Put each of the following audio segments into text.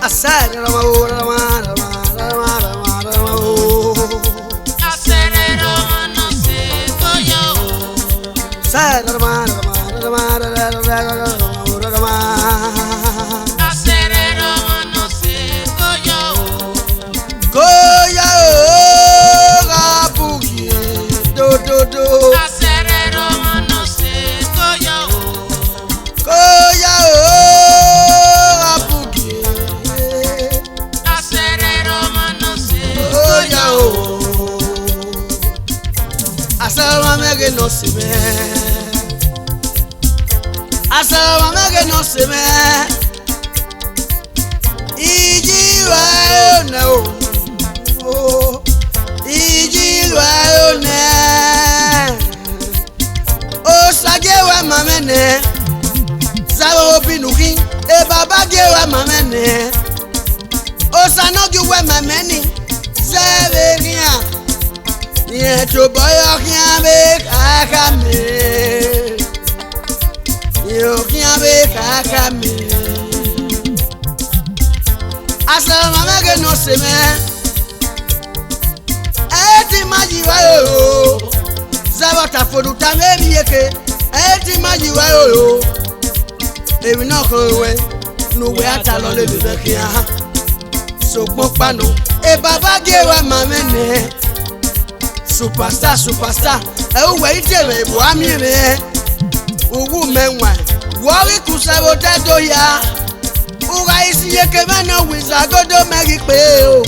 Asereromwan no se koyo. Asereromwan no se koyo. Koyo Akobeghian do. Asereromwan no se koyo. Koyo Akobeghian. Asereromwan no se koyo. Asereromwan no se me. Asereromwan no se me. Ijiwa no. Ijiwa no. Osagewa mamene. Zabo binuki. E baba gewa mamene. Osanogiwa mameni. Zeveria. Ye to boyo kiabe kakame. Yo kiabe kakame. Asereromwan no se me. Eti majiwa yo. Zabo tafodu tamemi yeke. Eti majiwa yo. Ebi no kowe. Nuwe atalo le bibekia. So pano. E baba gewa mamene. Superstar. E uwe itebe bu amire. Umenwaen. Wori kusabo tedo ya. Uga isi yeke meno wiza godo megi pe o.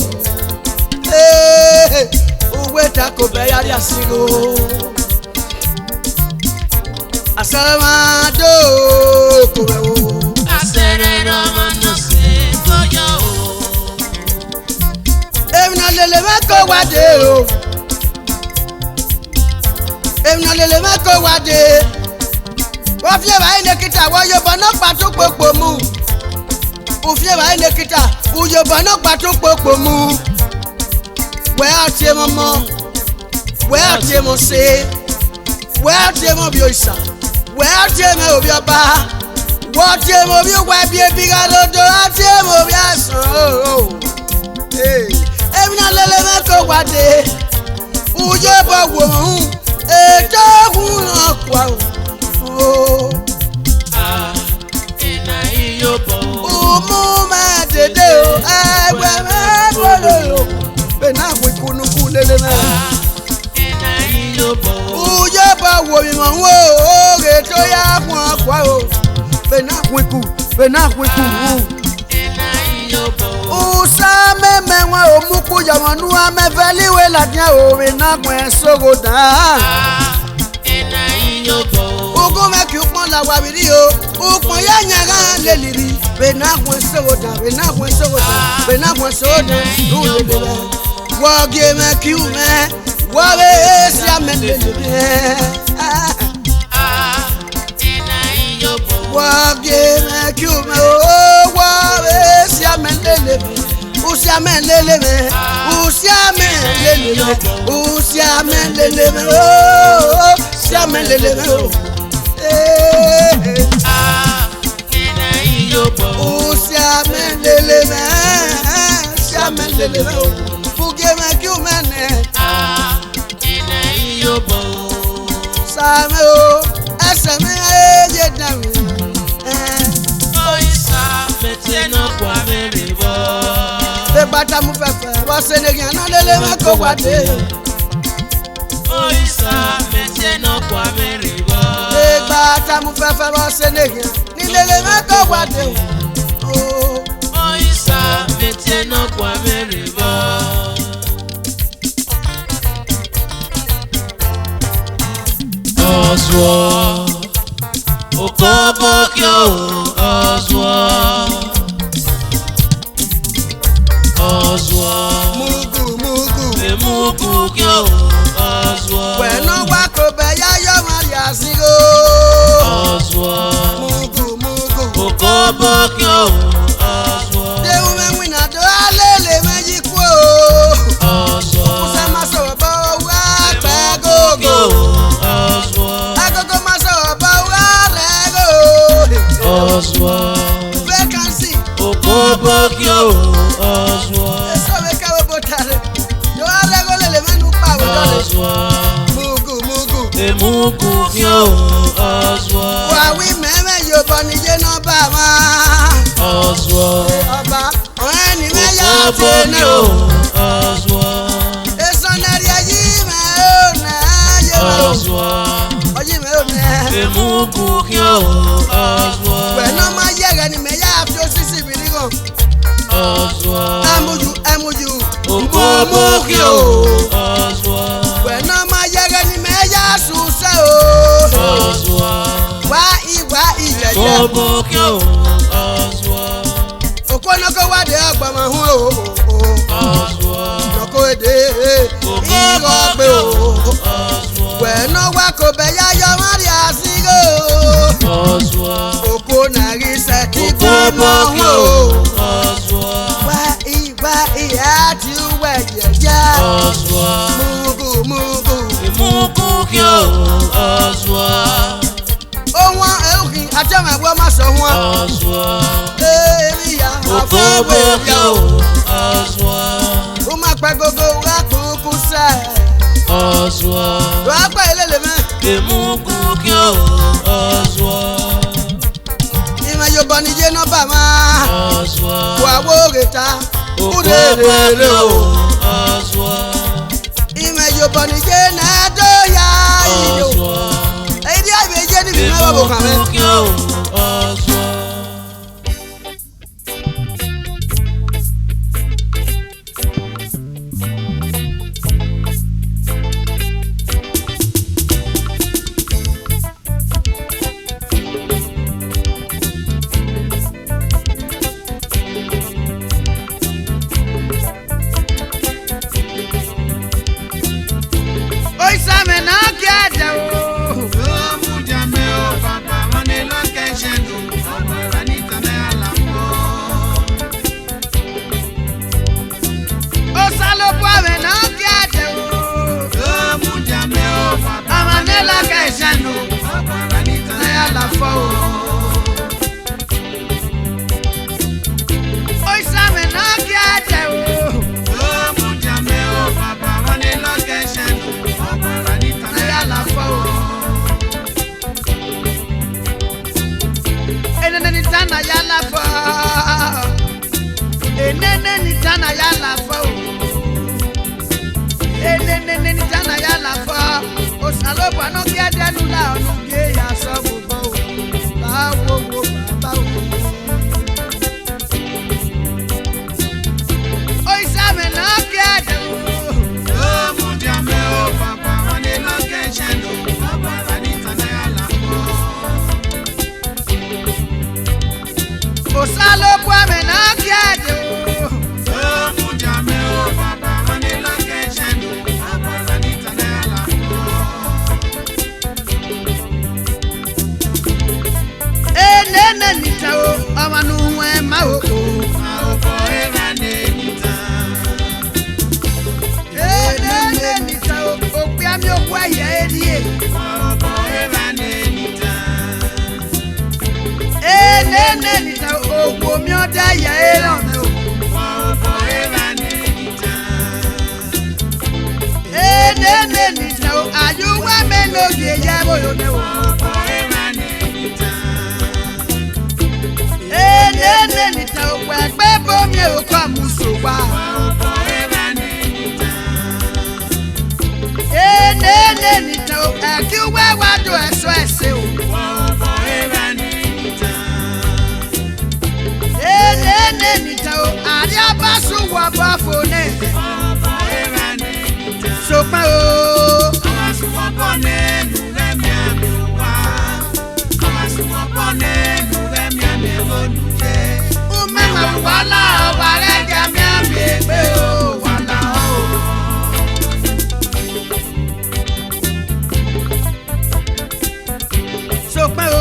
Uwe takobe ya sigo. Asereromwan do kowe o. Asereromwan no se koyo. Emna lele meko wade o. Emna lele meko wade. Ofie ba ine kita wo yobo no patu popo mu. Ofie ba ine kita wo yobo no patu popo mu. We atie momo. We atie mo se. We atie mo bioisa. We atie mo bioba. We atie mo biowa bi ebiga lodo atie mo biaso. Emna lele meko wade. Wo yobo wo. Eto wuna kwa o. Ina iyobo. Umu ma dede o. Egbe me bolo. Bena kwekunu kulele me. Ina iyobo. Uyobo wo mi mo wo. Eto ya kwa o. Bena kweku. Ina iyobo. Usame menwa omuku yamanu ameveli we ladnya o. Bena kwen sogoda. Ina iyobo. Ugo meki upon la wabiri o. Upon ya nyaga leliri. Bena kwen sogoda. Wage meki ume. Wabe esi amendelebe. Ina iyobo. Wage meki ume o. Wabe esi amendelebe. Usiamendelebe. Ina iyobo. Usiamendelebe. Fuge meki umene. Ina iyobo. Same o. Esame eje dami. Oisa mete no kwa meribo. Bata mu fefe. Wasenegian no lele meko wade. Oisa mete no kwa meribo. Bata mu fefe. Wasenegian ni lele meko wade. Oisa mete no kwa meribo. Ozuou, Okobo kyo, Ozuou, Mugu kyo, Ozuou. Weno wakobe ya yo maria sigo. Ozuou, Mugu, Okobo kyo, Ozuou. De Umenwaen do alele meji kwo. Ozuou, usema so bo wa pego. Ozuou, Okobo kyo Ozuou. Eso me cabe botare. Yo arrego le menu pa we. Ozuou. Mugu. Emugu kyo Ozuou. Wa wi meme yo boni je no ba ma. Ozuou. Oba, oni me ya te no. Ozuou. Esan area yi me o na yo. Ozuou. Oji me o me. Emugu kyo Ozuou. We no ma yega ni me ya fi osisi birigo. Ozuou. Emuju. Okobo kyo Ozuou. We no ma yega ni me ya susa o. Ozuou. Wa iye. Okobo kyo Ozuou. Okono ko wa de agbama hu o. Ozuou. Noko ede. Igo gbe o. We no wa ko be ya yo mari asigo. Ozuou. Oko na ri se ti Okobo gbama kyo hu o. Ozuou. Wa iya ti we ye. Ozuou. Mugu. Emugu kyo Ozuou. Ohun eukin ati ama gbo ma so wọn. Ozuou. Emi ya Okobo kyo Ozuou. o ma pa gogo wa kuku se. Ozuou. Wa pa elele me. Emugu kyo Ozuou. Ima yo boni je no ba ma. Ozuou. Wa wo reta. Okobo kyo Ozuou. Ima yo boni je na do ya ido. Ozuou. E di abe je ni bi ma bo kan me. Emugu kyo Ozuou. Oi same na kiada o. O salo po me na kiada o. Amane la ka shanu. Na ya la fo o. Oi same na kiada o. Na ya la fo o. Enene ni tana ya la fo. Enene ni tana ya la fo. Enene ni tana ya la fo. O salo pa no ki adenu la onu ge ya so bubo o. La wo baba o. O isame na ki ade o. O salo pa me na ki ade o. Enene ni ta o. Amanu we ma o. Enene ni ta o. Opi ami okwa ye erie. Enene ni ta o. Ogbo mi o da ye eran me o. Enene ni ta o. Ayuwa me loge ye boyo me o. Enene ni ta o. Pe bo mi o ko muso wa. Enene ni ta o. Aki we wa do eso ese o. Enene ni ta o. Ari abasu wa ba fone. So pa o. Umenwaen wala wale jamia mi o wala o. So pa o.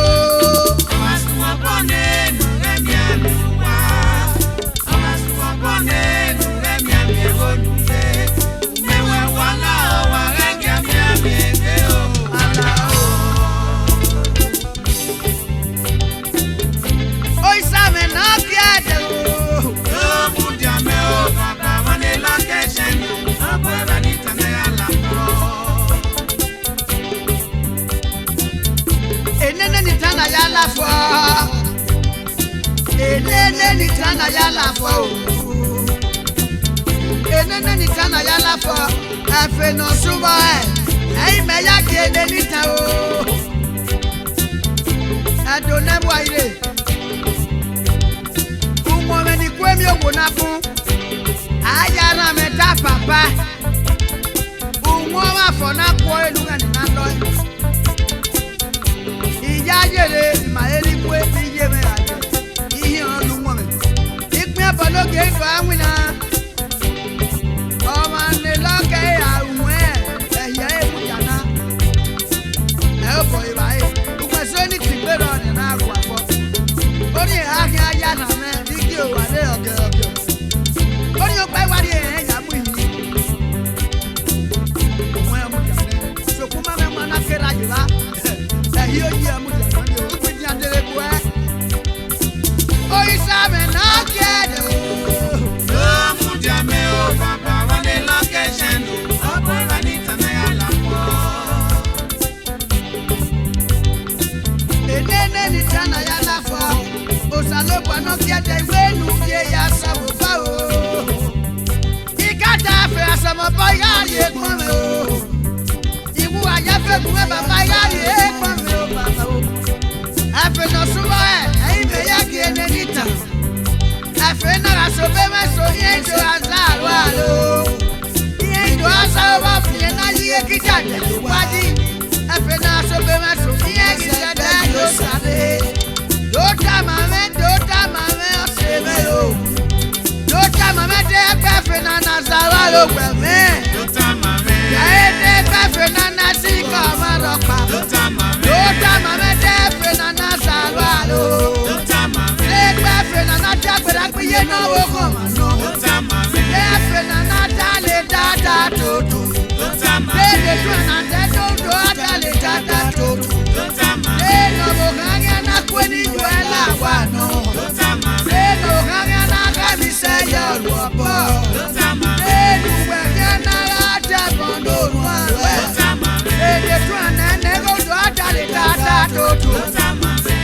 Efe no suba e me ya ke Enitan o. Adone boire. Umo me ni kwemi ogona fun. Ayara me ta papa. Umo ma fo na ko elu ga ni na lo. Iya yere ma eri kwe iye me ra. Ihe olu mo me. Ikpe abaloge ndo awina. O ma ne lo ke awun eya ebujana. E o boy bai. Ukwe so ni ti gbero ni na agwa fo. Ori ahia aya na me digi o wa le oge oge. Ori o pe wa ri ya mu yi. Mo ya mu jane. So kuma me ma na kera jiba. Ehi o yi amu jane ni o. Ukwe di adere ku e. O isa me na kede o. O mujame o baba wane location o boy vanita na ya la po. Enene ni tana ya la fo. Osalo no kede wenu ye ya sawo ba o. Ikata fe asamo boy ya ye gbon me o. Iwu aya fe gun e baba ya ye gbon me o baba o. Afe no sumo e me ya ki Enitan. Afe na raso be me so ye do azaro alo. Ye do azaro fi na ye kita de wadi. Afe na so be me so ye kita de do sade. Do ta mame o se me o. Do ta mame de pe fe na nazaro alo gbe me. Do ta mame. Ya de pe fe na nasi ko ma ro pa. Do ta mame. Do ta mame de fe na nazaro alo. Do ta mame. Le pe fe na na ja gbera pe ye na wo ko ma no. Do ta mame. Le fe na na da le da to to. Do ta Le mame. de tu na de do da le da to to. Do ta mame. Le no bo ganya na kweni juela wa no. Do ta mame. Le no ganya na ga mi se yo wo po. Do ta mame. Le du we na la ja bondo wa we. Do ta mame. Le de tu na ne go do da le da to to. Do ta mame.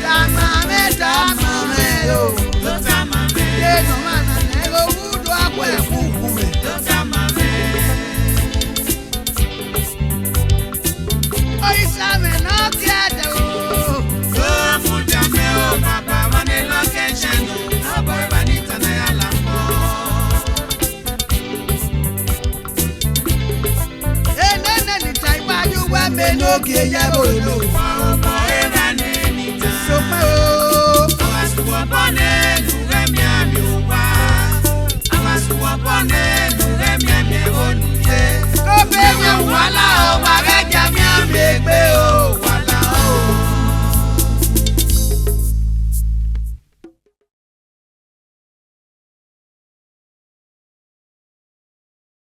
Da mame yo. Do ta mame. Le no mana ne go do akwe kuku me. Do ta mame. O isa me no kiade o. O mujame o baba wane location o boy vanita na ya la po. Enene ni tai pa yu wa me no ge ya bolo. O boy vanita. So pa o. O aswo bone